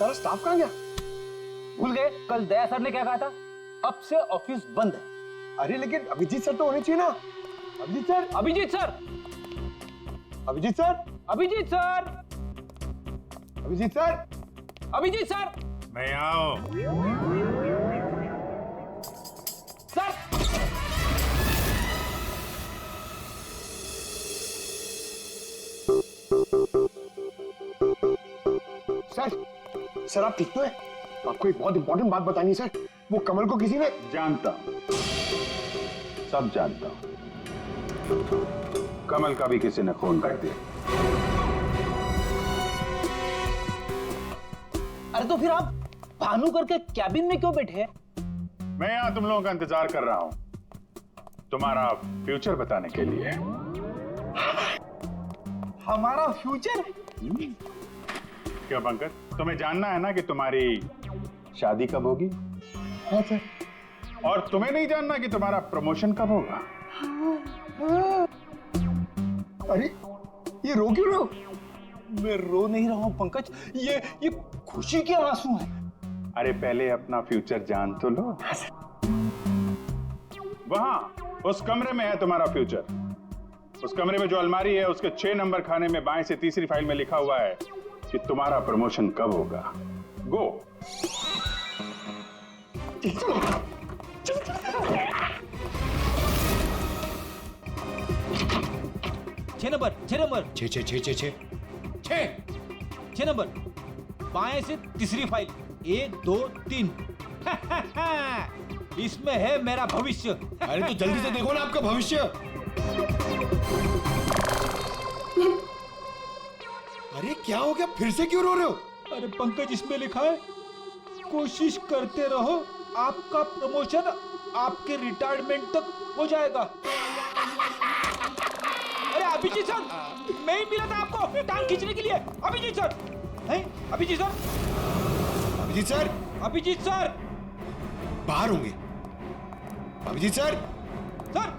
सारा स्टाफ कहाँ गया? भूल गए कल दया सर ने क्या कहा था? अब से ऑफिस बंद है। अरे लेकिन अभिजीत सर तो होने चाहिए ना। Abhijeet sir, Abhijeet sir, Abhijeet sir, Abhijeet sir, Abhijeet sir, Abhijeet sir, मैं आओ। सर सर आप ठीक तो है? आपको एक बहुत इंपॉर्टेंट बात बतानी है सर। वो कमल को किसी ने जानता हूं, सब जानता हूं। कमल का भी किसी ने खून कर दिया। अरे तो फिर आप भानुकर के कैबिन में क्यों बैठे हैं? मैं यहां तुम लोगों का इंतजार कर रहा हूं, तुम्हारा फ्यूचर बताने के लिए। हमारा फ्यूचर? क्यों पंकज, तुम्हें जानना है ना कि तुम्हारी शादी कब होगी? हाँ सर। और तुम्हें नहीं जानना कि तुम्हारा प्रमोशन कब होगा? अरे ये रो क्यों रहे हो? मैं रो नहीं रहा हूं पंकज, ये खुशी के आंसू हैं। अरे पहले अपना फ्यूचर जान तो लो। वहां उस कमरे में है तुम्हारा फ्यूचर। उस कमरे में जो अलमारी है उसके 6 नंबर खाने में बाएं से तीसरी फाइल में लिखा हुआ है कि तुम्हारा प्रमोशन कब होगा। गो। 6 नंबर, 6 नंबर, 6 6 6 6 6 नंबर, बाएं से तीसरी फाइल, 1 2 3। इसमें है मेरा भविष्य। अरे तो जल्दी से देखो ना आपका भविष्य। अरे क्या हो गया? फिर से क्यों रो रहे हो? अरे पंकज, इसमें लिखा है कोशिश करते रहो, आपका प्रमोशन आपके रिटायरमेंट तक हो जाएगा। अरे अभिजीत सर, मैं ही मिला था आपको टांग खींचने के लिए। अभिजीत सर, हैं? Abhijeet sir, Abhijeet sir, Abhijeet sir, बाहर होंगे। Abhijeet sir, sir,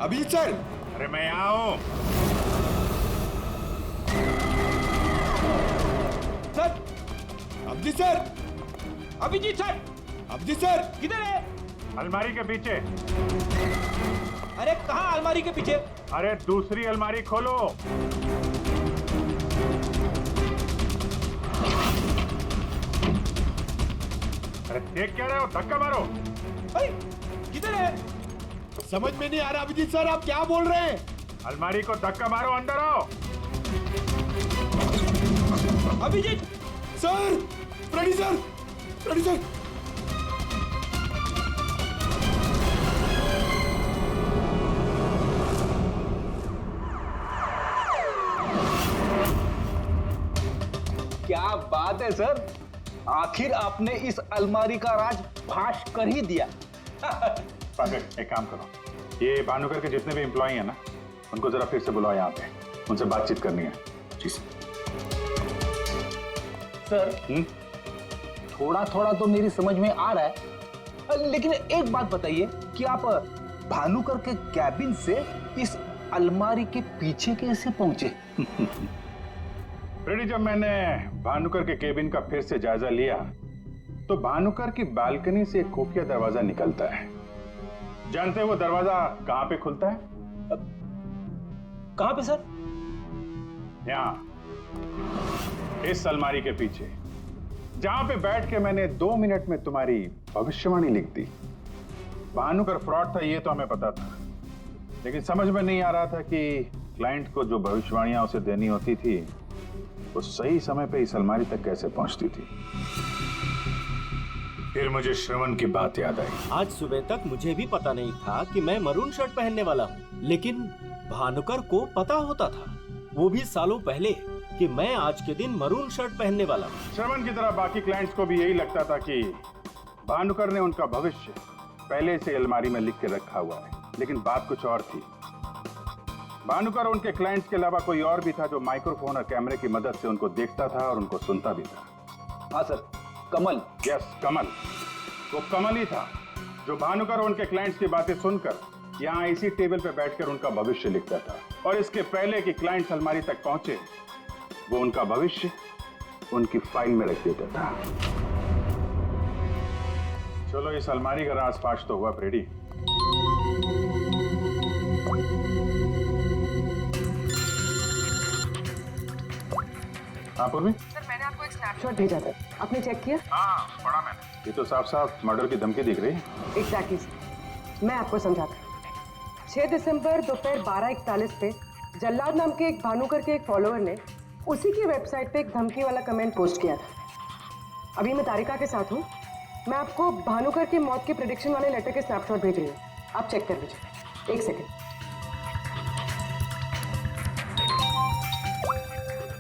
Abhijeet sir. अरे मैं आओ। Sir, Abhijeet sir, Abhijeet sir, Abhijeet sir. किधर है? अलमारी के पीछे। अरे कहाँ अलमारी के पीछे? अरे दूसरी अलमारी खोलो। अरे देख क्या रहे हो? धक्का मारो। अरे किधर है? समझ में नहीं आ रहा अभिजीत सर, आप क्या बोल रहे हैं? अलमारी को धक्का मारो, अंदर आओ। Abhijeet sir, Freddy sir, Freddy sir. क्या बात है सर, आखिर आपने इस अलमारी का राज फाश कर ही दिया। पंकज एक काम करो, ये भानुकर के जितने भी एम्प्लॉय हैं ना, उनको जरा फिर से बुलाओ यहाँ पे, उनसे बातचीत करनी है। जी सर, थोड़ा थोड़ा तो मेरी समझ में आ रहा है, लेकिन एक बात बताइए कि आप भानुकर के कैबिन से इस अलमारी के पीछे कैसे पहुंचे? रेडी, जब मैंने भानुकर के केबिन का फिर से जायजा लिया तो भानुकर की बालकनी से एक खुफिया दरवाजा निकलता है। जानते हैं वो दरवाजा कहां पे खुलता है? कहां पे सर? यहाँ, इस अलमारी के पीछे, जहां पे बैठ के मैंने 2 मिनट में तुम्हारी भविष्यवाणी लिख दी। भानुकर फ्रॉड था ये तो हमें पता था, लेकिन समझ में नहीं आ रहा था कि क्लाइंट को जो भविष्यवाणियां उसे देनी होती थी वो सही समय पे इस अलमारी तक कैसे पहुंचती थी। फिर मुझे श्रवण की बात याद आई। आज सुबह तक मुझे भी पता नहीं था कि मैं मरून शर्ट पहनने वाला हूँ, लेकिन भानुकर को पता होता था, वो भी सालों पहले, कि मैं आज के दिन मरून शर्ट पहनने वाला हूँ। श्रवण की तरह बाकी क्लाइंट्स को भी यही लगता था कि भानुकर ने उनका भविष्य पहले से अलमारी में लिख के रखा हुआ है, लेकिन बात कुछ और थी। भानुकर उनके क्लाइंट्स के अलावा कोई और भी था जो माइक्रोफोन और कैमरे की मदद से उनको देखता था और उनको सुनता भी था। हाँ सर, कमल। यस, कमल। वो कमल ही था जो भानुकर उनके क्लाइंट्स की बातें सुनकर यहाँ इसी टेबल पे बैठकर उनका भविष्य लिखता था। और इसके पहले कि क्लाइंट्स अलमारी तक पहुंचे, वो उनका भविष्य उनकी फाइल में रख देता था। चलो इस अलमारी का राज फाश तो हुआ फ्रेडी। हाँ पूर्वी? सर मैंने आपको एक स्नैपशॉट भेजा था, आपने चेक किया? हाँ पढ़ा मैंने। ये तो साफ साफ मर्डर की धमकी दिख रही है। एग्जैक्टली सर, मैं आपको समझाता हूँ। 6 दिसंबर दोपहर 12:41 पे जल्लाद नाम के एक भानुकर के एक फॉलोअर ने उसी की वेबसाइट पे एक धमकी वाला कमेंट पोस्ट किया था। अभी मैं तारिका के साथ हूँ, मैं आपको भानुकर की मौत के प्रेडिक्शन वाले लेटर के स्नैपशॉट भेज रही हूँ, आप चेक कर लीजिए। एक सेकेंड।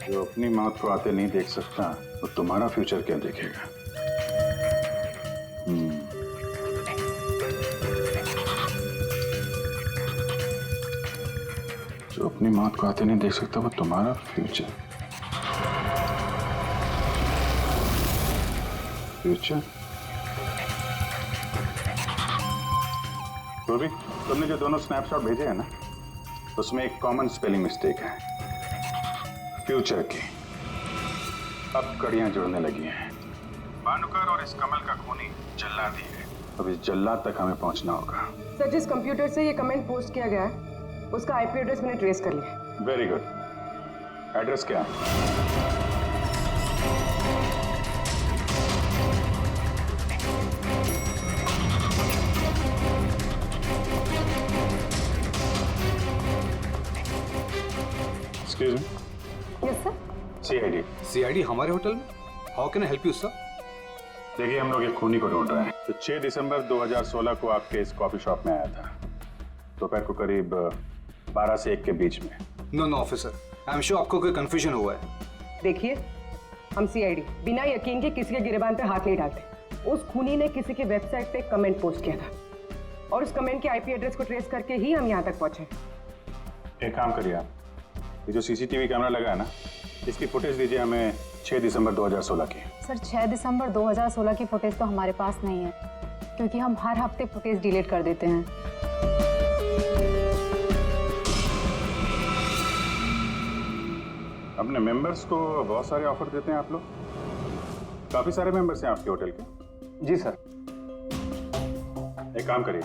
जो अपनी मौत को आते नहीं देख सकता वो तुम्हारा फ्यूचर क्या देखेगा? जो अपनी मौत को आते नहीं देख सकता वो तुम्हारा फ्यूचर रूबी, तुमने जो दोनों स्नैपशॉट भेजे हैं ना, उसमें एक कॉमन स्पेलिंग मिस्टेक है, फ्यूचर की। अब कड़ियां जुड़ने लगी हैं। भानुकर और इस कमल का खूनी जल्लाद ही है। अब इस जल्लाद तक हमें पहुंचना होगा। सर जिस कंप्यूटर से ये कमेंट पोस्ट किया गया है उसका आईपी एड्रेस मैंने ट्रेस कर लिया। Very good. एड्रेस क्या है? Excuse me. Yes sir. CID. CID हमारे होटल में? How can I help you sir? देखिए हम लोग एक खूनी को ढूंढ रहे हैं। तो 6 दिसंबर 2016 को आपके इस कॉफी शॉप में आया था, दोपहर को करीब 12 से 1 के बीच में। No no officer, I am sure आपको कोई कंफ्यूजन हुआ है। देखिए, हम सीआईडी बिना यकीन के किसी के गिरेबान पे हाथ नहीं डालते। उस खूनी ने किसी की वेबसाइट पे कमेंट पोस्ट किया था और उस कमेंट के आईपी एड्रेस को ट्रेस करके ही हम यहाँ तक पहुंचे। एक काम करिए आप, ये जो सीसीटीवी कैमरा लगा है ना, इसकी फुटेज दीजिए हमें 6 दिसंबर 2016 की। सर 6 दिसंबर 2016 की फुटेज तो हमारे पास नहीं है, क्योंकि हम हर हफ्ते फुटेज डिलीट कर देते हैं। अपने मेंबर्स को बहुत सारे ऑफर देते हैं आप लोग? काफी सारे मेंबर्स हैं आपके होटल के? जी सर। एक काम करिए,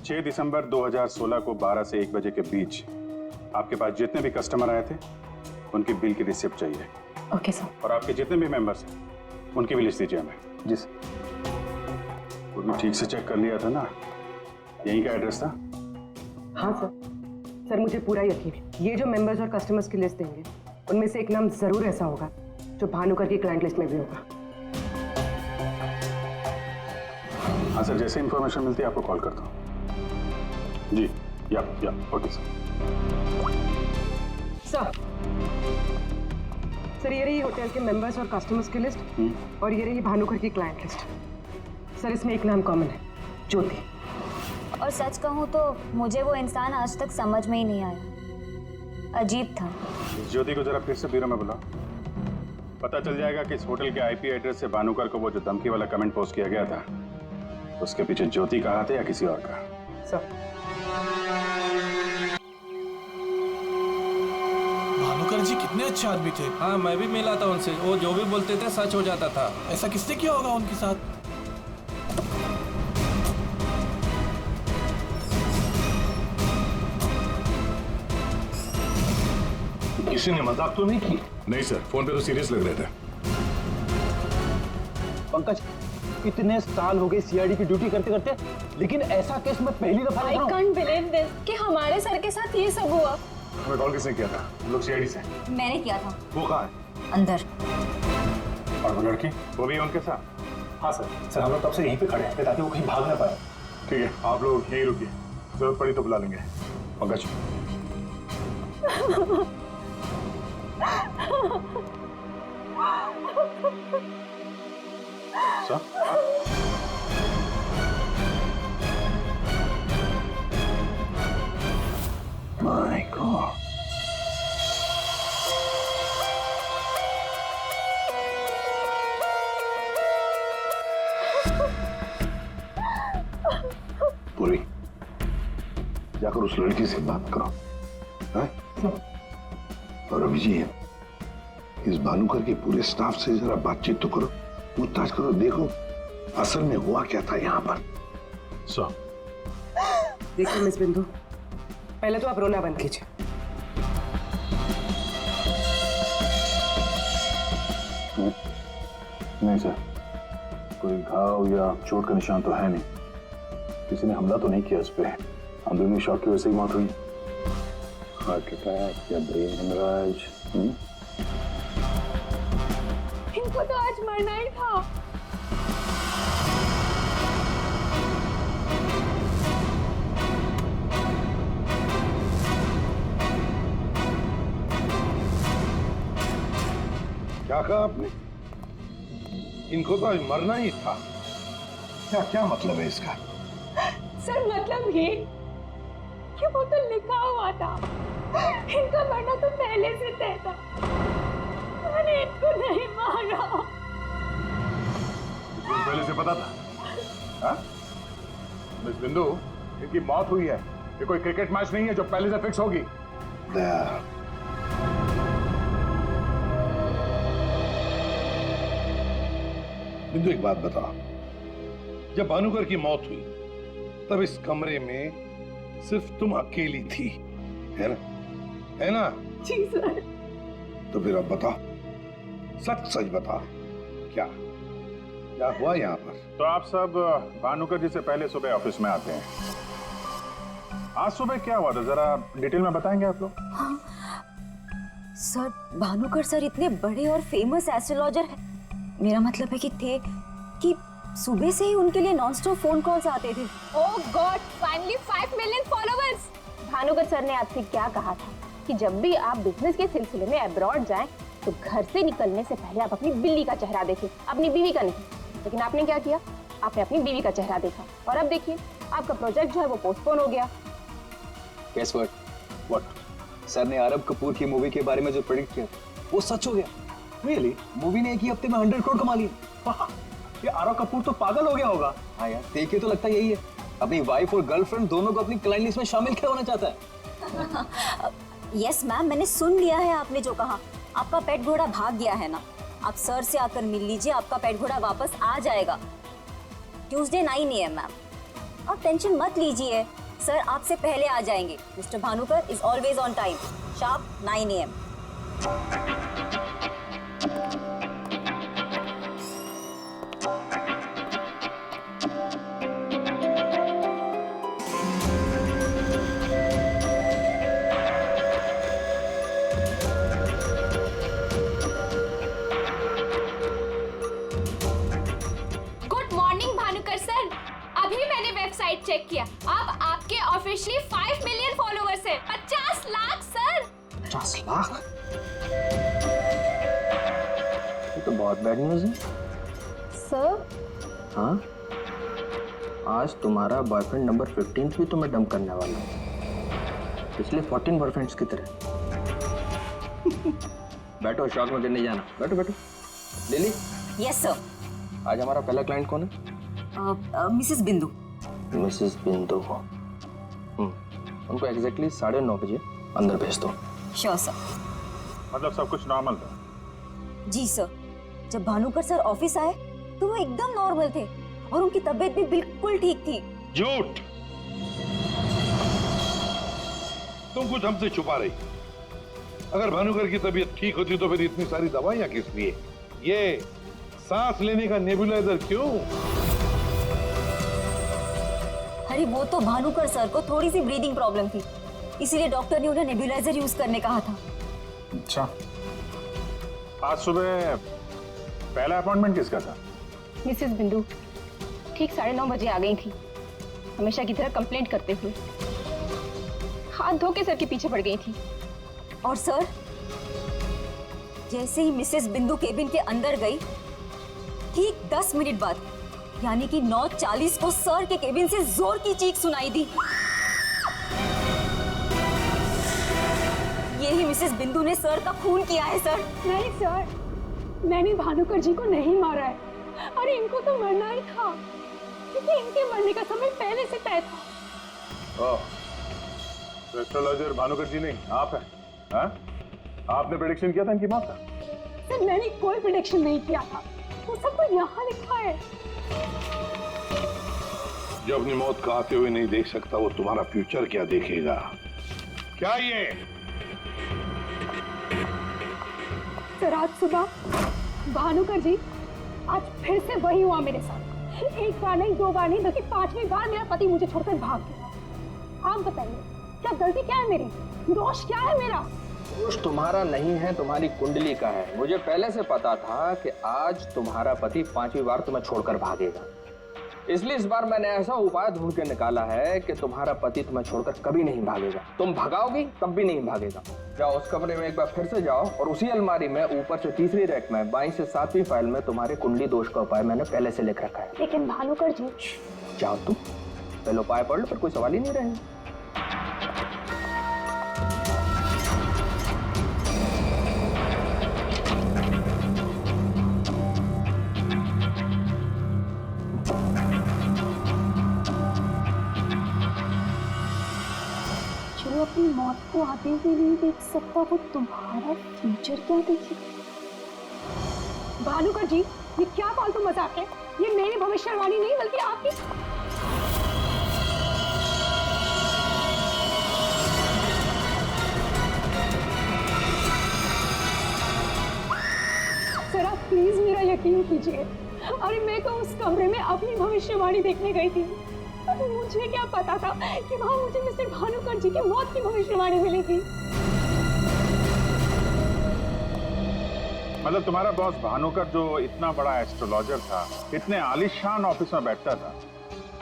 6 दिसंबर 2016 को 12 से 1 बजे के बीच आपके पास जितने भी कस्टमर आए थे उनकी बिल की रिसिप्ट चाहिए। Okay sir. और आपके जितने भी मेंबर्स हैं उनकी भी लिस्ट दीजिए हमें। जी सर। उन्हें ठीक से चेक कर लिया था ना, यहीं का एड्रेस था? हाँ सर, सर मुझे पूरा यकीन है ये जो मेंबर्स और कस्टमर्स की लिस्ट देंगे उनमें से एक नाम जरूर ऐसा होगा जो भानुकर की क्लाइंट लिस्ट में भी होगा। हाँ सर, जैसे इंफॉर्मेशन मिलती है आपको कॉल करता हूँ। जी या ओके सर। सर ये रही होटल के मेंबर्स और कस्टमर्स की लिस्ट और ये रही भानुकर की क्लाइंट लिस्ट। सर इसमें एक नाम कॉमन है, ज्योति। और सच कहूँ तो मुझे वो इंसान आज तक समझ में ही नहीं आया, अजीब था। ज्योति को जरा फिर से ब्यूरो में बुलाओ, पता चल जाएगा कि इस होटल के आईपी एड्रेस से भानुकर को वो जो धमकी वाला कमेंट पोस्ट किया गया था उसके पीछे ज्योति का हाथ है या किसी और का। सर भानुकर जी कितने अच्छे आदमी थे। हाँ, मैं भी मिला था उनसे, वो जो भी बोलते थे सच हो जाता था। ऐसा किसने किया होगा उनके साथ? किसी ने मजाक तो नहीं की? नहीं सर, फोन पे तो सीरियस लग रहे थे। पंकज, इतने साल हो गए सीआईडी की ड्यूटी करते करते, लेकिन ऐसा केस मैं पहली दफा देख रहा हूं। I can't believe this कि हमारे सर के साथ ये सब हुआ। हमें कॉल किसने किया था? हम लोग सीआईडी से। मैंने किया था। वो कहाँ है? अंदर। और वो लड़की वो भी है उनके साथ? हाँ सर, हम लोग तब से यहीं पे खड़े हैं ताकि वो कहीं भाग ना पाए। ठीक है, आप लोग यहीं रुकिए, जरूरत पड़ी तो बुला लेंगे। Pankaj sir, my God. पूरी जाकर उस लड़की से बात करो, हैं? और अभिजीत, इस भानुकर के पूरे स्टाफ से जरा बातचीत तो करो, पूछताछ करो, देखो असल में हुआ क्या था यहाँ पर। सर देखिए मिस बिंदु, पहले तो आप रोना बंद कीजिए। नहीं सर, कोई घाव या चोट का निशान तो है नहीं, किसी ने हमला तो नहीं किया इस पे, अंदरूनी शॉक की वजह से ही मौत हुई। हार्ट अटैक या ब्रेन हेमराज? इनको तो आज मरना ही था। क्या कहा आपने? इनको तो आज मरना ही था। क्या क्या मतलब है इसका? सर मतलब ये कि वो तो लिखा हुआ था, इनका मरना तो पहले से तय था, मैंने इनको नहीं मारा। पहले से पता था? हाँ? मिस बिंदु, इनकी मौत हुई है, ये कोई क्रिकेट मैच नहीं है जो पहले से फिक्स होगी। दया, बिंदु एक बात बता, जब भानुकर की मौत हुई तब इस कमरे में सिर्फ तुम अकेली थी, है ना? है ना? जी सर। तो फिर अब बता, सच सच बता, क्या क्या हुआ यहाँ पर? तो आप सब भानुकर जी से पहले सुबह ऑफिस में आते हैं। आज सुबह क्या हुआ था, जरा डिटेल में बताएंगे आप लोग? हाँ। सर, भानुकर सर इतने बड़े और फेमस एस्ट्रोलॉजर हैं। मेरा मतलब है कि थे कि सुबह से ही उनके लिए नॉन स्टॉप फोन कॉल्स आते थे। Oh god, finally 5 million followers. Bhanukar sir ने आपसे क्या कहा था कि जब भी आप बिजनेस के सिलसिले में अब्रॉड जाएं तो घर से निकलने से पहले आप अपनी बिल्ली का चेहरा देखें, अपनी बीवी का नहीं। लेकिन आपने क्या किया? आपने अपनी बीवी का चेहरा देखा और अब देखिए आपका प्रोजेक्ट जो है वो पोस्टपोन हो गया। Guess what? What? सर ने आरब कपूर की मूवी के बारे में जो प्रेडिक्ट किया वो सच हो गया। Really? मूवी ने एक ही हफ्ते में 100 करोड़ कमा लिए। ये आरव कपूर तो पागल हो गया होगा। हाँ यार, देख के तो लगता यही है। अपनी वाइफ और गर्लफ्रेंड दोनों को अपनी क्लाइंट लिस्ट में शामिल करवाना चाहता है। यस मैम, मैंने सुन लिया है आपने जो कहा। आपका पेट घोड़ा भाग गया है ना, आप सर से आकर मिल लीजिए, आपका पेट घोड़ा वापस आ जाएगा ट्यूसडे 9 AM मैम। आप टेंशन मत लीजिए, सर आपसे पहले आ जाएंगे। Mister Bhanukar is always on time, sharp 9 AM। Good morning Bhanukar sir, अभी मैंने वेबसाइट चेक किया, अब आपके ऑफिशियली 5 मिलियन फॉलोअर्स हैं। 50 लाख सर। 50 लाख? ये तो बहुत बैड न्यूज है। सर, हाँ, आज तुम्हारा बॉयफ्रेंड नंबर 15 भी तुम्हें डंप करने वाला है, पिछले 14 बॉयफ्रेंड्स की तरह। बैठो, शॉक में गिरने जाना। बैठो बैठो। लिली। Yes sir. आज हमारा पहला क्लाइंट कौन है? मिसेस बिंदु। मिसेस बिंदु को उनको एग्जैक्टली 9:30 बजे अंदर भेज दो। Sure sir. मतलब सब कुछ नॉर्मल था? जी सर, जब भानुकर सर ऑफिस आए तो वो एकदम नॉर्मल थे और उनकी तबीयत भी बिल्कुल ठीक थी। झूठ! तुम कुछ हमसे छुपा रही। अगर भानुकर की तबीयत ठीक होती तो फिर इतनी सारी दवाइयां किस लिए? ये सांस लेने का नेबुलाइजर क्यों? अरे वो तो भानुकर सर को थोड़ी सी ब्रीदिंग प्रॉब्लम थी, इसीलिए डॉक्टर ने उन्हें नेबुलाइजर यूज करने कहा था। अच्छा, आज सुबह पहला अपॉइंटमेंट किसका था? मिसेस बिंदु ठीक 9:30 बजे आ गई थी, हमेशा की तरह कंप्लेंट करते हुए। हाथ धो के सर के पीछे पड़ गई थी। और सर, जैसे ही मिसेस बिंदु केबिन के अंदर गई, ठीक 10 मिनट बाद यानी कि 9:40 को सर के केबिन से जोर की चीख सुनाई दी। यही मिसेस बिंदु ने सर का खून किया है सर। नहीं सर, मैंने भानुकर जी को नहीं मारा है। अरे इनको तो मरना ही था, क्योंकि इनके मरने का समय पहले से तय था। एस्ट्रोलॉजर भानुकर जी नहीं, आप हैं? हाँ? आपने प्रेडिक्शन किया था इनकी मौत का? सर मैंने कोई प्रेडिक्शन नहीं किया था, वो सब तो यहाँ लिखा है। जो अपनी मौत को आते हुए नहीं देख सकता, वो तुम्हारा फ्यूचर क्या देखेगा? क्या ये? सर आज सुबह भानुकर जी, आज फिर से वही हुआ मेरे साथ। एक बार नहीं, दो बार नहीं, बल्कि 5वीं बार मेरा पति मुझे छोड़कर भाग गया। आप बताइए, क्या गलती क्या है मेरी? दोष क्या है मेरा? दोष तुम्हारा नहीं है, तुम्हारी कुंडली का है। मुझे पहले से पता था कि आज तुम्हारा पति 5वीं बार तुम्हें छोड़कर भागेगा, इसलिए इस बार मैंने ऐसा उपाय ढूंढ के निकाला है कि तुम्हारा पति तुम्हें छोड़कर कभी नहीं भागेगा। तुम भगाओगी तब भी नहीं भागेगा। जाओ उस कमरे में एक बार फिर से जाओ, और उसी अलमारी में ऊपर से 3री रैक में 22 से 7वीं फाइल में तुम्हारे कुंडली दोष का उपाय मैंने पहले से लिख रखा है। लेकिन भानुकर जी। जाओ तुम पहले उपाय पढ़ लो, फिर कोई सवाल ही नहीं रहेगा। जो अपनी मौत को आते हुए नहीं देख सकता, वो तुम्हारा फ्यूचर क्या देखेगा? भानुकर जी, ये क्या फालतू मजाक है? ये मेरी भविष्यवाणी नहीं, बल्कि आपकी। सर आप प्लीज मेरा यकीन कीजिए। अरे मैं तो उस कमरे में अपनी भविष्यवाणी देखने गई थी। मुझे क्या पता था कि वहां मुझे मिस्टर भानुकर जी की मौत की भविष्यवाणी मिलेगी। मतलब तुम्हारा बॉस भानुकर जो इतना बड़ा एस्ट्रोलॉजर था, इतने आलीशान ऑफिस में बैठता था,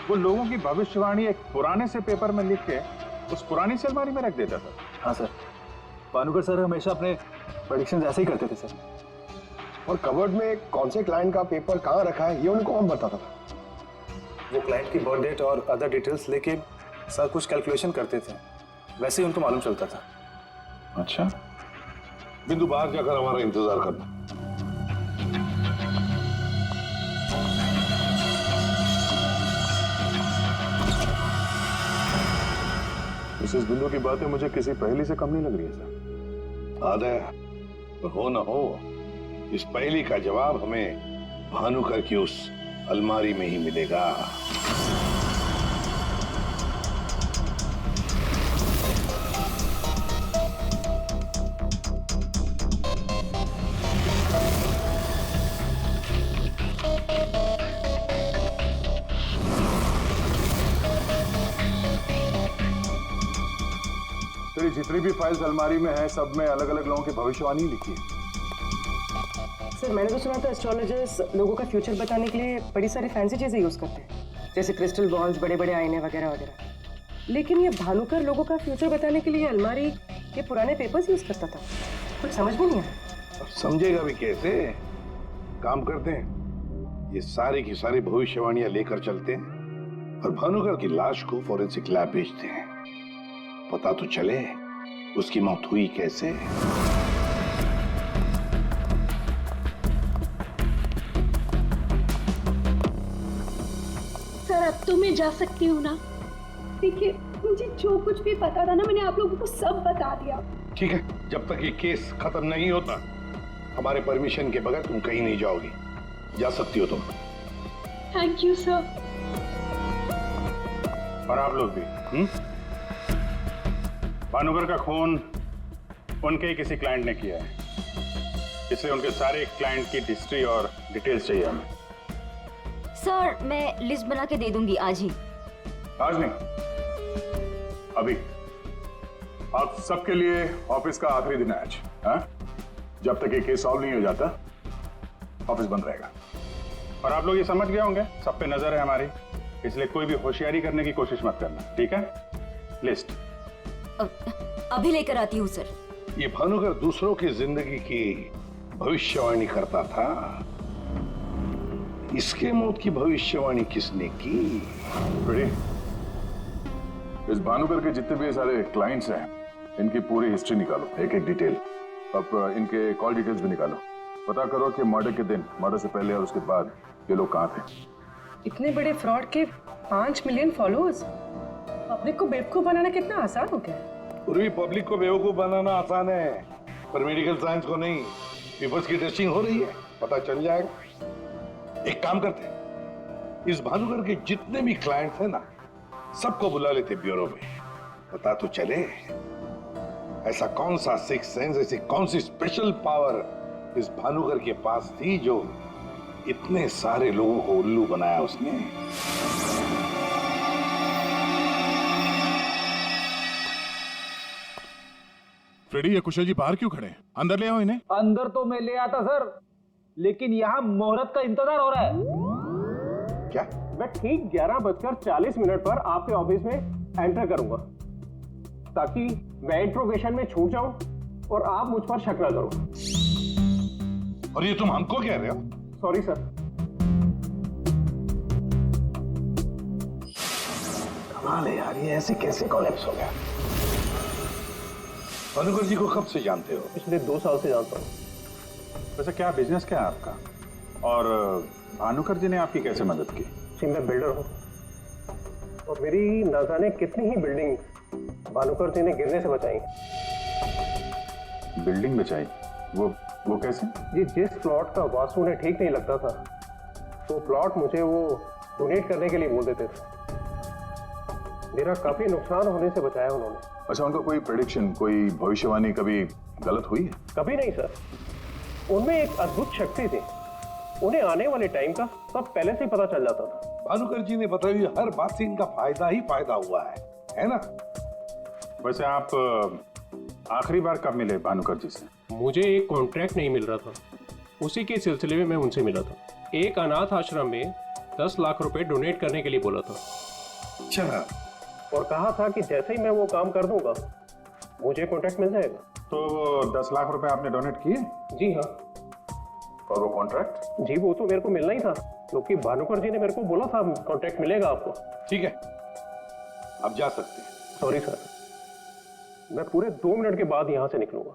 वो लोगों की भविष्यवाणी एक पुराने से पेपर में लिख के उस पुरानी से अलमारी में रख देता था। हाँ सर, भानुकर सर हमेशा अपने प्रेडिक्शंस ऐसे ही करते थे सर। और कबर्ड में कौन से क्लाइंट का पेपर कहाँ रखा है, ये उनको हम बताता था। वो क्लाइंट की बर्थ डेट और अदर डिटेल्स लेके सर कुछ कैलकुलेशन करते थे, वैसे ही उनको मालूम चलता था। अच्छा, बिंदु बाहर जाकर हमारा इंतजार करना। मिसेस बिंदु की बातें मुझे किसी पहेली से कम नहीं लग रही है सर। आदय, हो न हो, इस पहेली का जवाब हमें भानुकर की उस अलमारी में ही मिलेगा। तेरी जितनी भी फाइल्स अलमारी में है, सब में अलग अलग लोगों की भविष्यवाणी लिखी है। सर मैंने तो सुना था एस्ट्रोलॉजर्स लोगों का फ्यूचर बताने के लिए बड़ी सारी फैंसी चीजें यूज करते हैं, जैसे क्रिस्टल बॉल्स, बड़े बड़े आईने वगैरह वगैरह। लेकिन ये भानुकर लोगों का फ्यूचर बताने के लिए अलमारी के पुराने पेपर्स यूज करता था, कुछ समझ में नहीं आया। समझेगा भी कैसे? काम करते हैं, ये सारी की सारी भविष्यवाणियां लेकर चलते हैं और भानुकर की लाश को फॉरेंसिक लैब भेजते हैं। पता तो चले उसकी मौत हुई कैसे। सर अब तो मैं जा सकती हूँ ना? देखिए मुझे जो कुछ भी पता था ना, मैंने आप लोगों को सब बता दिया। ठीक है, जब तक ये केस खत्म नहीं होता, हमारे परमिशन के बगैर तुम कहीं नहीं जाओगी। जा सकती हो तुम। Thank you sir. और आप लोग भी। भानुकर का खून उनके ही किसी क्लाइंट ने किया है, इसलिए उनके सारे क्लाइंट की हिस्ट्री और डिटेल्स चाहिए हमें। सर मैं लिस्ट बना के दे दूंगी आज ही। आज नहीं, अभी। आप सबके लिए ऑफिस का आखिरी दिन है आज। हाँ? जब तक ये केस सॉल्व नहीं हो जाता, ऑफिस बंद रहेगा। और आप लोग ये समझ गए होंगे, सब पे नजर है हमारी, इसलिए कोई भी होशियारी करने की कोशिश मत करना, ठीक है? लिस्ट अभी लेकर आती हूँ सर। ये भानुकर दूसरों की जिंदगी की भविष्यवाणी करता था, इसके मौत की भविष्यवाणी किसने की? इस भानुकर के जितने भी सारे क्लाइंट्स हैं, इनकी पूरी हिस्ट्री निकालो, एक एक डिटेल। अब इनके कॉल डिटेल्स भी निकालो। पता करो कि मर्डर के दिन, मर्डर से पहले और उसके बाद ये लोग कहाँ थे। इतने बड़े फ्रॉड के 5 मिलियन फॉलोअर्स, पब्लिक को बेवकूफ बनाना कितना आसान हो गया है। पूरी पब्लिक को बेवकूफ बनाना आसान है, पर मेडिकल साइंस को नहीं। पेपर्स की टेस्टिंग हो रही है, पता चल जाएगा। एक काम करते हैं, इस भानुकर के जितने भी क्लाइंट्स हैं ना, सबको बुला लेते ब्यूरो में, पता तो चले ऐसा कौन सा सिक्स सेंस, ऐसी कौन सी स्पेशल पावर इस भानुकर के पास थी जो इतने सारे लोगों को उल्लू बनाया उसने। फ्रेडी, ये कुशल जी बाहर क्यों खड़े हैं? अंदर ले आओ इन्हें। अंदर तो मैं ले आता सर, लेकिन यहाँ मुहूर्त का इंतजार हो रहा है। क्या? मैं ठीक 11:40 पर आपके ऑफिस में एंटर करूंगा, ताकि मैं इंट्रोगेशन में छूट जाऊं और आप मुझ पर शक न करो। और ये तुम हमको कह रहे हो? Sorry sir. कमाल है यार, ये ऐसे कैसे कोलैप्स हो गया? भानुकर जी को कब से जानते हो? पिछले 2 साल से जानता हूँ। वैसे क्या बिजनेस क्या है आपका, और भानुकर जी ने आपकी कैसे मदद की? जी मैं बिल्डर हूँ, और मेरी न जाने कितनी ही बिल्डिंग भानुकर जी ने गिरने से बचाई। बिल्डिंग बचाई? वो कैसे? जी जिस प्लॉट का वास्तु उन्हें ठीक नहीं लगता था, वो प्लॉट मुझे वो डोनेट करने के लिए बोल देते थे। मेरा काफी नुकसान होने से बचाया उन्होंने। अच्छा, उनका कोई प्रेडिक्शन, कोई भविष्यवाणी कभी गलत हुई है? कभी नहीं सर, उनमें एक अद्भुत शक्ति थी। उन्हें आने वाले टाइम का सब पहले से ही पता चल जाता था। भानुकर जी ने बताई हुई हर बात से इनका फायदा ही फायदा हुआ है ना? वैसे आप आखिरी बार कब मिले भानुकर जी से? मुझे एक कॉन्ट्रैक्ट नहीं मिल रहा था, उसी के सिलसिले में मैं उनसे मिला था। एक अनाथ आश्रम में 10 लाख रुपए डोनेट करने के लिए बोला था। अच्छा। और कहा था कि जैसे ही मैं वो काम कर दूंगा मुझे कॉन्ट्रैक्ट मिल जाएगा। तो 10 लाख रुपए आपने डोनेट किए? जी हाँ। और वो कॉन्ट्रैक्ट? जी वो तो मेरे को मिलना ही था, क्योंकि भानुकर जी ने मेरे को बोला था कॉन्ट्रैक्ट मिलेगा आपको। ठीक है, अब जा सकते हैं। सॉरी सर, मैं पूरे 2 मिनट के बाद यहाँ से निकलूंगा।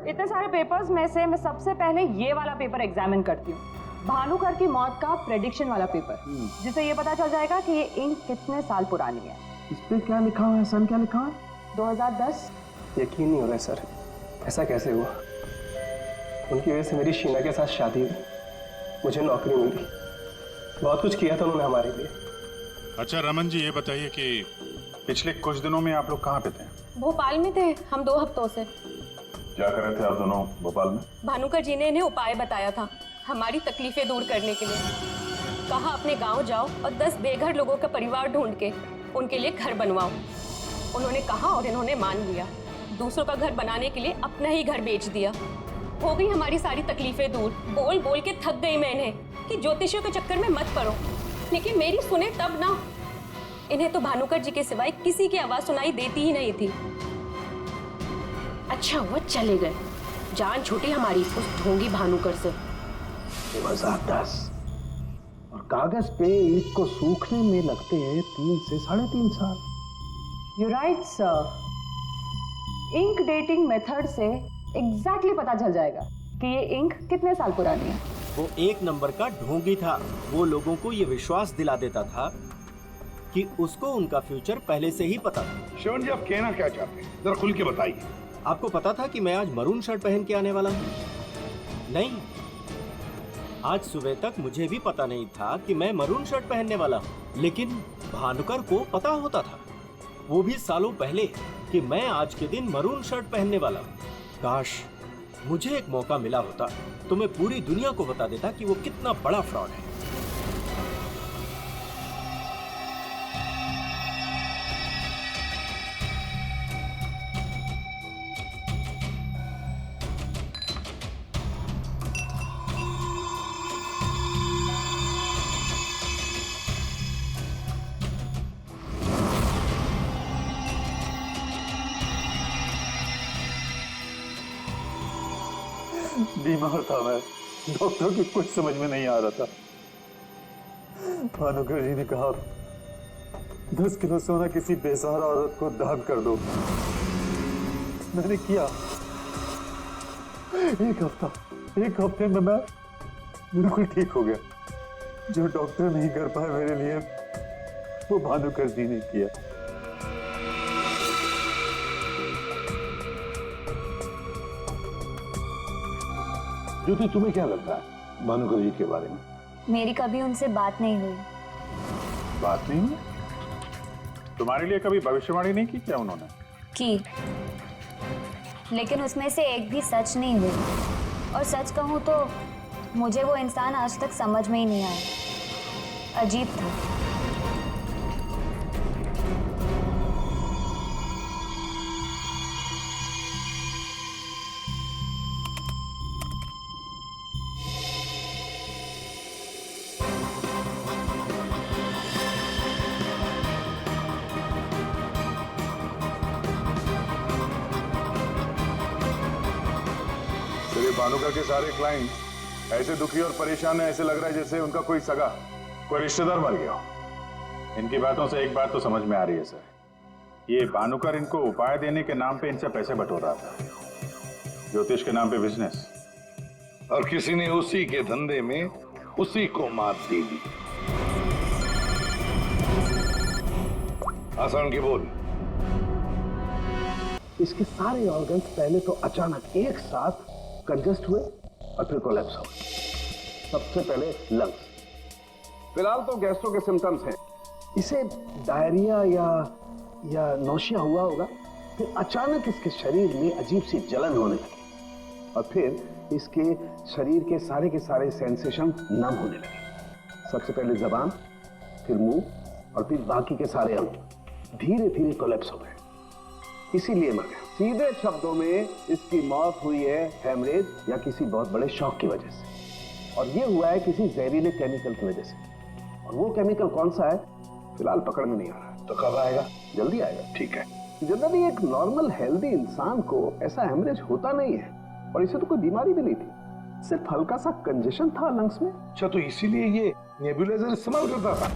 इतने सारे पेपर्स में से मैं सबसे पहले ये वाला पेपर एग्जामिन करती हूँ, भानुकर की मौत का प्रेडिक्शन वाला पेपर, जिससे ये पता चल जाएगा कि ये इंक कितने साल पुरानी है। इस पे क्या लिखा हुआ है? सन क्या लिखा है? 2010। यकीन नहीं हो रहा है सर, ऐसा कैसे हुआ? उनकी वजह से मेरी शीना के साथ शादी हुई, मुझे नौकरी मिली, बहुत कुछ किया था उन्होंने हमारे लिए। अच्छा रमन जी, ये बताइए कि पिछले कुछ दिनों में आप लोग कहाँ पे थे? भोपाल में थे हम 2 हफ्तों से। क्या कर रहे थे आप दोनों भोपाल में? भानुकर जी ने इन्हें उपाय बताया था हमारी तकलीफें दूर करने के लिए। कहा अपने गांव जाओ और 10 बेघर लोगों का परिवार ढूंढ के उनके लिए घर बनवाओ। उन्होंने कहा और इन्होंने मान लिया। दूसरों का घर बनाने के लिए अपना ही घर बेच दिया। हो गई हमारी सारी तकलीफें दूर। बोल बोल के थक गई मैं इन्हें कि ज्योतिषियों के चक्कर में मत पड़ो, लेकिन मेरी सुने तब ना। इन्हें तो भानुकर जी के सिवाय किसी की आवाज सुनाई देती ही नहीं थी। अच्छा वो चले गए, जान छूटी हमारी उस ढोंगी भानुकर से। 2010 और कागज पे ईंट को सूखने में लगते हैं 3 से 3.5 साल। You're right, sir. Ink dating method से एग्जैक्टली पता चल जाएगा कि ये इंक कितने साल पुरानी है। वो एक नंबर का ढोंगी था। वो लोगों को ये विश्वास दिला देता था कि उसको उनका फ्यूचर पहले से ही पता था। श्रवण जी, आप कहना क्या चाहते हैं, जरा खुल के बताइए। आपको पता था कि मैं आज मरून शर्ट पहन के आने वाला हूँ? नहीं, आज सुबह तक मुझे भी पता नहीं था कि मैं मरून शर्ट पहनने वाला हूँ, लेकिन भानुकर को पता होता था, वो भी सालों पहले, कि मैं आज के दिन मरून शर्ट पहनने वाला हूँ। काश मुझे एक मौका मिला होता तो मैं पूरी दुनिया को बता देता कि वो कितना बड़ा फ्रॉड है। बीमार था मैं, डॉक्टर की कुछ समझ में नहीं आ रहा था। भानुकर जी ने कहा 10 किलो सोना किसी बेसहारा औरत को दान कर दो। मैंने किया। एक हफ्ते में मैं बिल्कुल ठीक हो गया। जो डॉक्टर नहीं कर पाए मेरे लिए, वो भानुकर जी ने किया। ज्योति, तुम्हें क्या लगता है भानुकर जी के बारे में? मेरी कभी उनसे बात नहीं हुई। बात नहीं हुई? तुम्हारे लिए कभी भविष्यवाणी नहीं की क्या उन्होंने? की, लेकिन उसमें से एक भी सच नहीं हुई। और सच कहूँ तो मुझे वो इंसान आज तक समझ में ही नहीं आया। अजीब था। भानुकर के सारे क्लाइंट ऐसे दुखी और परेशान है, ऐसे लग रहा है जैसे उनका कोई सगा, कोई रिश्तेदार मर गया हो। इनकी बातों से एक बात तो समझ में आ रही है सर, ये भानुकर इनको उपाय देने के नाम पे इनसे पैसे बटोर रहा था, ज्योतिष के नाम पे बिजनेस, और किसी ने उसी के धंधे में उसी को मात दे दी। आसान की बोल। इसके सारे ऑर्गन्स पहले तो अचानक एक साथ कंजस्ट हुए और फिर कोलैप्स हो गए। सबसे पहले लंग्स। फिलहाल तो गैस्ट्रो के सिम्टम्स हैं। इसे डायरिया या नौशिया हुआ होगा। फिर अचानक इसके शरीर में अजीब सी जलन होने लगी और फिर इसके शरीर के सारे सेंसेशन नम होने लगे। सबसे पहले जबान, फिर मुंह और फिर बाकी के सारे अंग धीरे धीरे कोलैप्स हो गए। इसीलिए मर गया। सीधे शब्दों में इसकी मौत हुई है हेमरेज या किसी बहुत बड़े शॉक की वजह से, और ये हुआ है किसी जहरीले केमिकल की वजह से। और वो केमिकल कौन सा है फिलहाल पकड़ में नहीं आ रहा। तो कब आएगा? जल्दी आएगा। ठीक है। जनरली एक नॉर्मल हेल्दी इंसान को ऐसा हेमरेज होता नहीं है, और इसे तो कोई बीमारी भी नहीं थी, सिर्फ हल्का सा कंजेशन था लंग्स में। अच्छा, तो इसीलिए ये नेबुलाइजर इस्तेमाल करता था।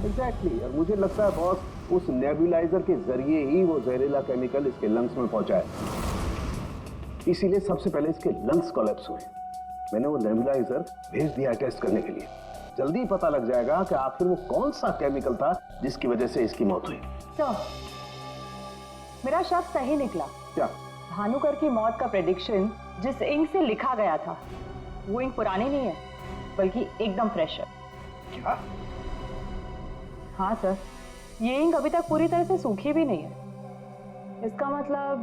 एग्जैक्टली। और मुझे लगता है बॉस, उस नेबुलाइजर के जरिए ही वो जहरीला केमिकल इसके लंग्स में पहुंचा है। इसीलिए सबसे पहले इसके लंग्स कोलैप्स हुए। मैंने वो नेबुलाइजर भेज दिया टेस्ट करने के लिए। जल्दी पता लग जाएगा कि आखिर वो कौन सा केमिकल था जिसकी वजह से इसकी मौत हुई। सर, मेरा शक सही निकला। क्या? भानुकर की मौत का प्रेडिक्शन जिस इंक से लिखा गया था वो इंक पुरानी नहीं है, बल्कि एकदम फ्रेश है। क्या? हाँ सर, ये इंक अभी तक पूरी तरह से सूखी भी नहीं है। इसका मतलब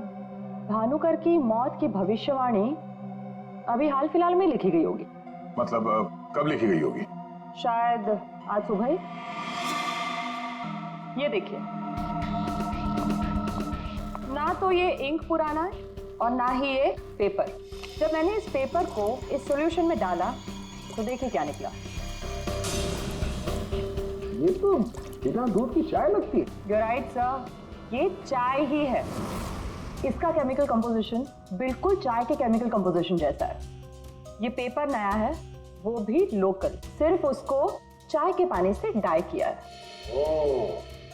भानुकर की मौत की भविष्यवाणी अभी हाल फिलहाल में लिखी गई होगी। मतलब कब लिखी गई होगी? शायद आज सुबह ही। ये देखिए, ना तो ये इंक पुराना है और ना ही ये पेपर। जब मैंने इस पेपर को इस सॉल्यूशन में डाला तो देखिए क्या निकला। ये तो बिना दूध की चाय लगती है। You're right, sir. ये चाय ही है। इसका केमिकल कंपोजिशन बिल्कुल चाय के केमिकल कंपोजिशन जैसा है। ये पेपर नया है, वो भी लोकल, सिर्फ उसको चाय के पानी से डाई किया है। ओह,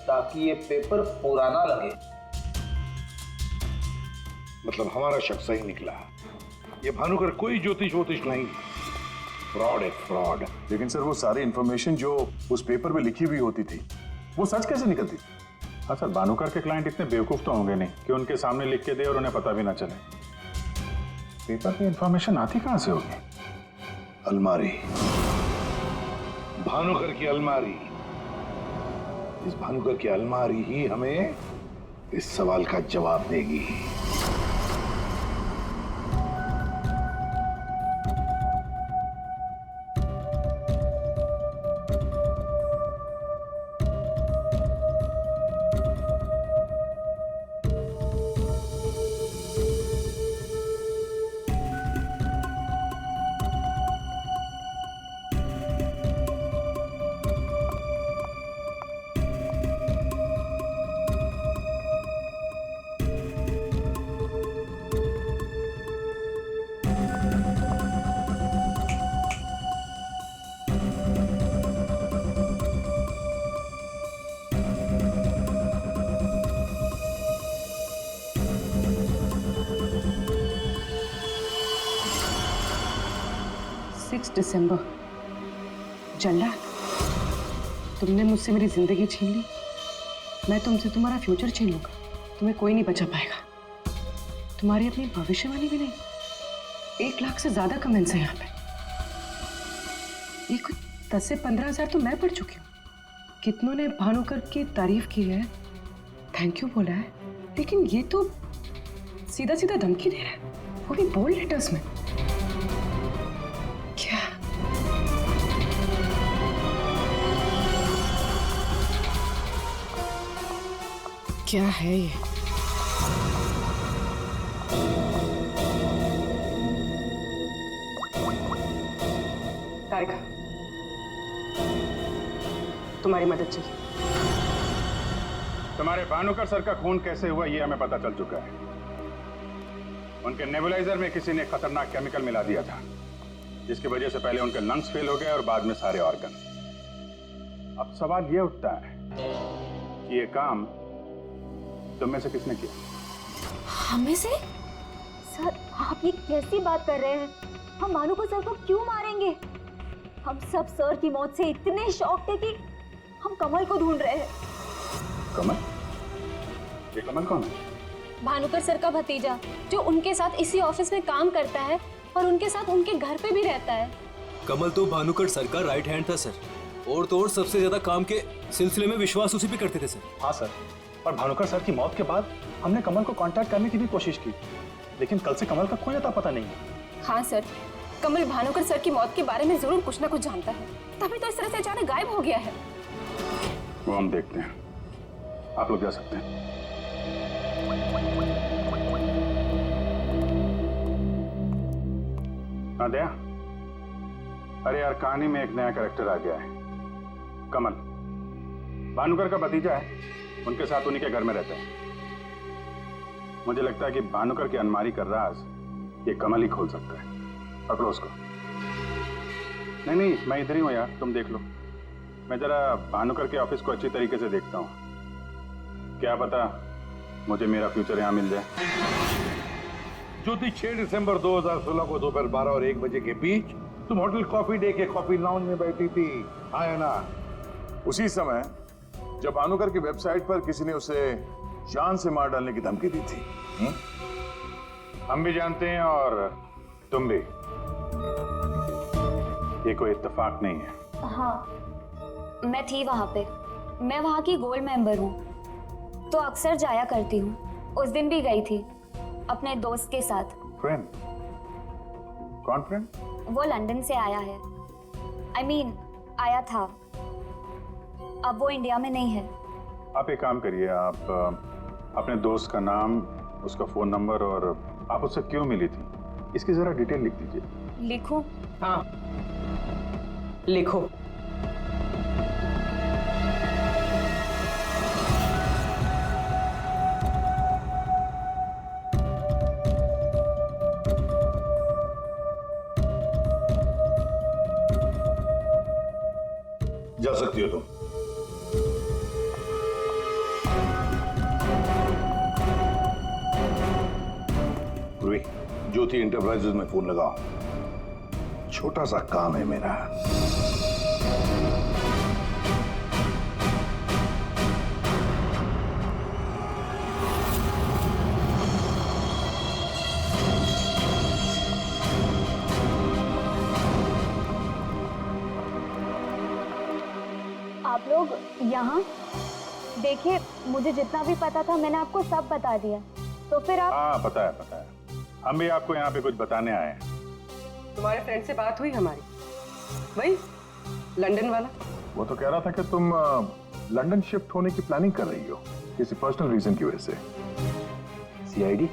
ताकि ये पेपर पुराना लगे। मतलब हमारा शक सही निकला। ये भानुकर कोई ज्योतिष वोतिष नहीं, फ्रॉड है, फ्रॉड। लेकिन सर, वो सारी इंफॉर्मेशन जो उस पेपर में लिखी हुई होती थी वो सच कैसे निकलती? हाँ सर, भानुकर के क्लाइंट इतने बेवकूफ तो होंगे नहीं कि उनके सामने लिख के दे और उन्हें पता भी ना चले। पेपर की इंफॉर्मेशन आती कहां से होगी? अलमारी, भानुकर की अलमारी। इस भानुकर की अलमारी ही हमें इस सवाल का जवाब देगी। दिसंबर। जल्ला, तुमने मुझसे मेरी जिंदगी छीन ली, मैं तुमसे तुम्हारा फ्यूचर छीन लूंगा। तुम्हें कोई नहीं बचा पाएगा, तुम्हारी अपनी भविष्यवाणी भी नहीं। 1 लाख से ज्यादा कमेंट्स हैं यहाँ पे। ये कुछ 10 से 15 हजार तो मैं पढ़ चुकी हूँ। कितनों ने भानुकर की तारीफ की है, थैंक यू बोला है, लेकिन ये तो सीधा सीधा धमकी दे रहा है, वो भी बोल्ड लेटर्स में। क्या क्या है ये? तारिका, तुम्हारी मदद चाहिए। तुम्हारे भानुकर सर का खून कैसे हुआ ये हमें पता चल चुका है। उनके नेबुलाइजर में किसी ने खतरनाक केमिकल मिला दिया था, जिसकी वजह से पहले उनके लंग्स फेल हो गए और बाद में सारे ऑर्गन। अब सवाल ये उठता है कि ये काम तुम में से किसने किया? हमें से? सर, आप ये कैसी बात कर रहे हैं? हम भानुकर सर को क्यों मारेंगे? हम सब सर की मौत से इतने शॉक थे कि हम कमल को ढूंढ रहे हैं। कमल? ये कमल कौन है? भानुकर सर का भतीजा, जो उनके साथ इसी ऑफिस में काम करता है और उनके साथ उनके घर पे भी रहता है। कमल तो भानुकर सर का राइट हैंड था सर, और तो और सबसे ज्यादा काम के सिलसिले में विश्वास उसी पे करते थे सर। हाँ सर, और भानुकर सर की मौत के बाद हमने कमल को कांटेक्ट करने की भी कोशिश की, लेकिन कल से कमल का कोई अता पता नहीं है। हाँ सर, कमल भानुकर सर की मौत के बारे में जरूर कुछ ना कुछ जानता है, तभी तो इस तरह से अचानक गायब हो गया है। वो हम देखते हैं, आप लोग जा सकते हैं। दया, अरे यार, कहानी में एक नया कैरेक्टर आ गया है, कमल। भानुकर का भतीजा है, उनके साथ उन्हीं के घर में रहता है। मुझे लगता है कि भानुकर की अलमारी का राज ये कमल ही खोल सकता है। पकड़ो उसको। नहीं नहीं, मैं इधर ही हूँ यार, तुम देख लो। मैं जरा भानुकर के ऑफिस को अच्छी तरीके से देखता हूँ, क्या पता मुझे मेरा फ्यूचर यहाँ मिल जाए। ज्योति, 6 दिसंबर 2016 को दोपहर 12 और 1 बजे के बीच तुम होटल कॉफी डे के कॉफी लाउंज में बैठी थी, हाँ है ना? उसी समय जब भानुकर की वेबसाइट पर किसी ने उसे जान से मार डालने की धमकी दी थी। हम भी जानते हैं और तुम भी। ये कोई इत्तेफाक नहीं है। हाँ, मैं थी वहां पे। मैं वहां की गोल्ड मेंबर हूँ, तो अक्सर जाया करती हूँ। उस दिन भी गई थी अपने दोस्त के साथ। फ्रेंड? कौन फ्रेंड? वो लंदन से आया है। I mean, आया था। अब वो इंडिया में नहीं है। आप एक काम करिए, आप अपने दोस्त का नाम, उसका फोन नंबर और आप उससे क्यों मिली थी, इसकी जरा डिटेल लिख दीजिए। लिखूं? हाँ, लिखो। जा सकती हो तुम। पूर्वी, ज्योति इंटरप्राइजेज में फोन लगाओ, छोटा सा काम है मेरा। आप लोग यहाँ देखिए, मुझे जितना भी पता था मैंने आपको सब बता दिया, तो फिर आप। हाँ, पता है पता है, हम भी आपको यहाँ पे कुछ बताने आए हैं। तुम्हारे फ्रेंड से बात हुई हमारी, वही लंदन वाला? वो तो कह रहा था कि तुम लंदन शिफ्ट होने की प्लानिंग कर रही हो किसी पर्सनल रीजन की वजह से। सीआईडी?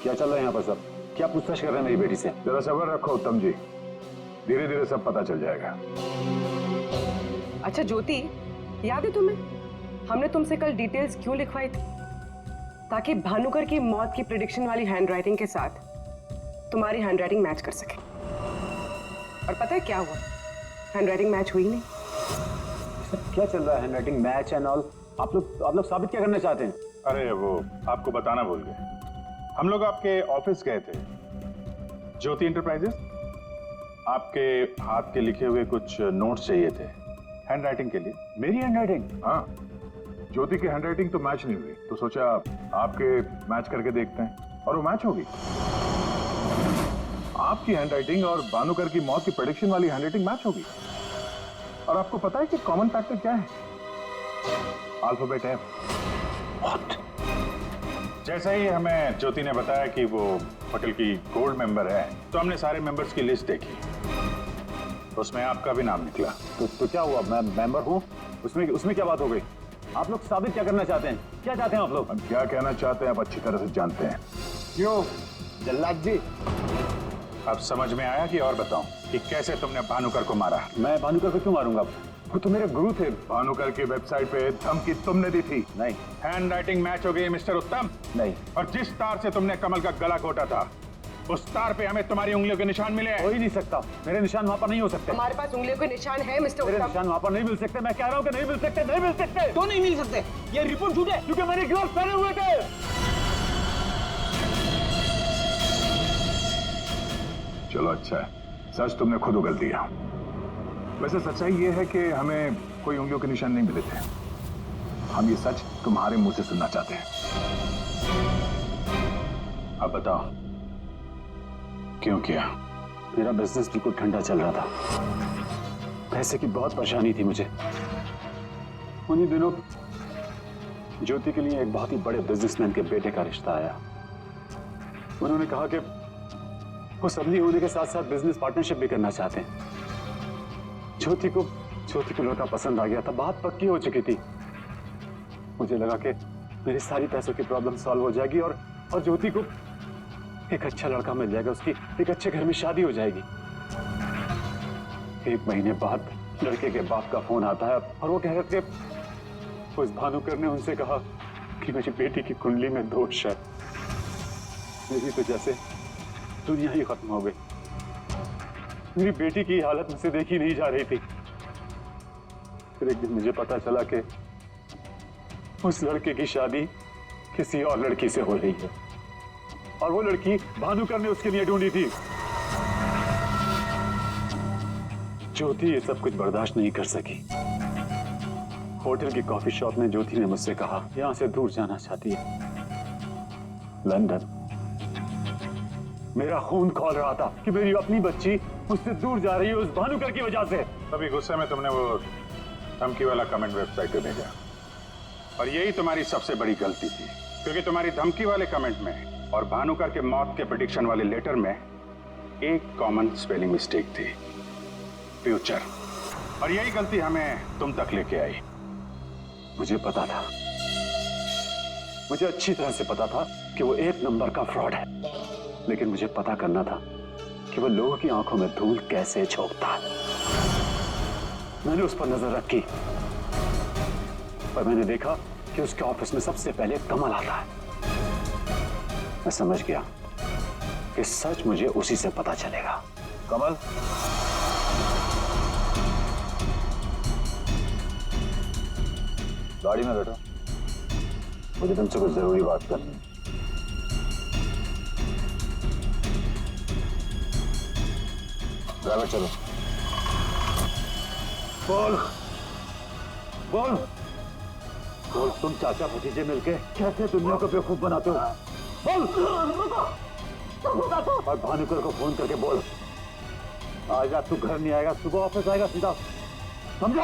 क्या चल रहा है यहाँ पर सब? क्या पूछताछ कर रहे हैं मेरी बेटी से? जरा सब्र रखो उत्तम जी, धीरे धीरे सब पता चल जाएगा। अच्छा ज्योति, याद है तुम्हें हमने तुमसे कल डिटेल्स क्यों लिखवाई थी? ताकि भानुकर की मौत की प्रिडिक्शन वाली हैंडराइटिंग के साथ तुम्हारी हैंडराइटिंग मैच कर सके। और पता है क्या हुआ? हैंडराइटिंग मैच हुई नहीं। क्या चल रहा है? Handwriting match and all? आप लोग साबित क्या करना चाहते हैं? अरे वो आपको बताना भूल गए, हम लोग आपके ऑफिस गए थे, ज्योति इंटरप्राइजेस। आपके हाथ के लिखे हुए कुछ नोट्स चाहिए थे हैंडराइटिंग के लिए। मेरी हैंडराइटिंग? हाँ, ज्योति की हैंडराइटिंग तो मैच नहीं हुई, तो सोचा आपके मैच करके देखते हैं, और वो मैच होगी। आपकी हैंडराइटिंग और भानुकर की मौत की प्रेडिक्शन वाली हैंडराइटिंग मैच होगी। और आपको पता है कि कॉमन फैक्टर क्या है? Alphabet F. जैसे ही हमें ज्योति ने बताया कि वो होटल की गोल्ड मेंबर है, तो हमने सारे मेंबर्स की लिस्ट देखी, उसमें आपका भी नाम निकला। तो क्या हुआ? मैं मेंबर हूँ, उसमें क्या बात हो गई? आप लोग साबित क्या करना चाहते हैं? क्या चाहते हैं आप लोग? हम क्या कहना चाहते हैं आप अच्छी तरह से जानते हैं। क्यों जल्लाद जी? अब समझ में आया कि और बताऊं कि कैसे तुमने भानुकर को मारा? मैं भानुकर को क्यों मारूंगा? वो तो मेरे गुरु थे। भानुकर की वेबसाइट पे धमकी तुमने दी थी। नहीं। हैंडराइटिंग मैच हो गई मिस्टर उत्तम? नहीं। और जिस तार से तुमने कमल का गला घोटा था, उस तार पे हमें तुम्हारी उंगलियों के निशान मिले। हो ही नहीं सकता, मेरे निशान वहाँ पर नहीं हो सकते। हमारे पास उंगलियों के निशान है मिस्टर मेरे उत्तम। निशान वहाँ पर नहीं मिल सकते। मैं कह रहा हूँ कि नहीं मिल सकते, नहीं मिल सकते। तो नहीं मिल सकते, ये रिपोर्ट झूठ है, क्योंकि मैंने ग्लव्स पहने हुए थे। चलो अच्छा है, सच तुमने खुद उगल दिया। वैसे सच्चाई ये है कि हमें कोई उंगलियों के निशान नहीं मिले थे। हम ये सच तुम्हारे मुंह से सुनना चाहते हैं। अब बताओ क्यों किया? मेरा बिजनेस बिल्कुल ठंडा चल रहा था, पैसे की बहुत परेशानी थी मुझे। उन्हीं दिनों ज्योति के लिए एक बहुत ही बड़े बिजनेसमैन के बेटे का रिश्ता आया। उन्होंने कहा कि वो सदली होने के साथ साथ बिजनेस पार्टनरशिप भी करना चाहते हैं। ज्योति को लड़का पसंद आ गया था, बात पक्की हो चुकी थी। मुझे लगा कि मेरी सारी पैसों की प्रॉब्लम सॉल्व हो जाएगी और ज्योति को एक अच्छा लड़का मिल जाएगा, उसकी एक अच्छे घर में शादी हो जाएगी। 1 महीने बाद लड़के के बाप का फोन आता है और वो कह रहे थे, उस भानुकर ने उनसे कहा कि मेरी बेटी की कुंडली में दोष है। मेरी तो जैसे दुनिया ही खत्म हो गई। मेरी बेटी की हालत मुझसे देखी नहीं जा रही थी। फिर एक दिन मुझे पता चला कि उस लड़के की शादी किसी और लड़की से हो रही है और वो लड़की भानुकर ने उसके लिए ढूंढी थी। ज्योति ये सब कुछ बर्दाश्त नहीं कर सकी। होटल की कॉफी शॉप में ज्योति ने मुझसे कहा यहां से दूर जाना चाहती है, लंदन। मेरा खून खौल रहा था कि मेरी अपनी बच्ची मुझसे दूर जा रही है उस भानुकर की वजह से। तभी गुस्से में तुमने वो धमकी वाला कमेंट वेबसाइट पे भेजा, और यही तुम्हारी सबसे बड़ी गलती थी, क्योंकि तुम्हारी धमकी वाले कमेंट में और भानुकर के मौत के प्रेडिक्शन वाले लेटर में एक कॉमन स्पेलिंग मिस्टेक थी, फ्यूचर। और यही गलती हमें तुम तक लेके आई। मुझे पता था, मुझे अच्छी तरह से पता था कि वो 1 नंबर का फ्रॉड है, लेकिन मुझे पता करना था कि वो लोगों की आंखों में धूल कैसे झोंकता है। मैंने उस पर नजर रखी, पर मैंने देखा कि उसके ऑफिस में सबसे पहले कमल आता है। मैं समझ गया कि सच मुझे उसी से पता चलेगा। कमल, गाड़ी में बैठो, मुझे तुमसे कुछ जरूरी बात करनी है। ड्राइवर चलो। बोल बोल बोल, तुम चाचा भतीजे मिलके कैसे दुनिया को बेवकूफ बनाते हो? बोल। और भानुकर को फोन करके बोल, आज रात तू घर नहीं आएगा, सुबह ऑफिस आएगा सीधा, समझो?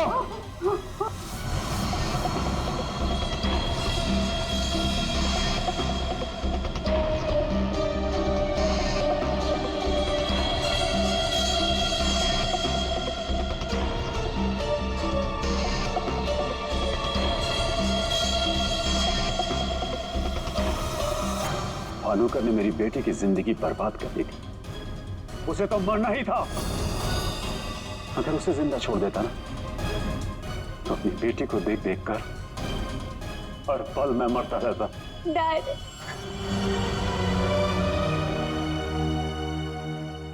भानुकर ने मेरी बेटी की जिंदगी बर्बाद कर दी थी। उसे तो मरना ही था। अगर उसे जिंदा छोड़ देता ना, तो अपनी बेटी को देख देख कर हर पल मैं मरता रहता। डैड,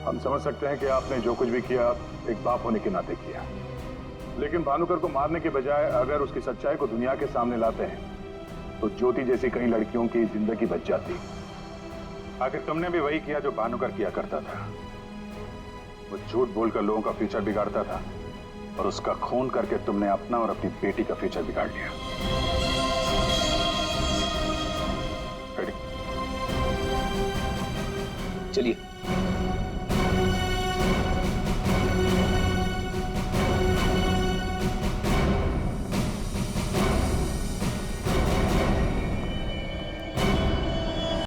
हम समझ सकते हैं कि आपने जो कुछ भी किया एक बाप होने के नाते किया, लेकिन भानुकर को मारने के बजाय अगर उसकी सच्चाई को दुनिया के सामने लाते हैं तो ज्योति जैसी कई लड़कियों की जिंदगी बच जाती। आखिर तुमने भी वही किया जो भानुकर किया करता था। वो झूठ बोलकर लोगों का फ्यूचर बिगाड़ता था और उसका खून करके तुमने अपना और अपनी बेटी का फ्यूचर बिगाड़ लिया। चलिए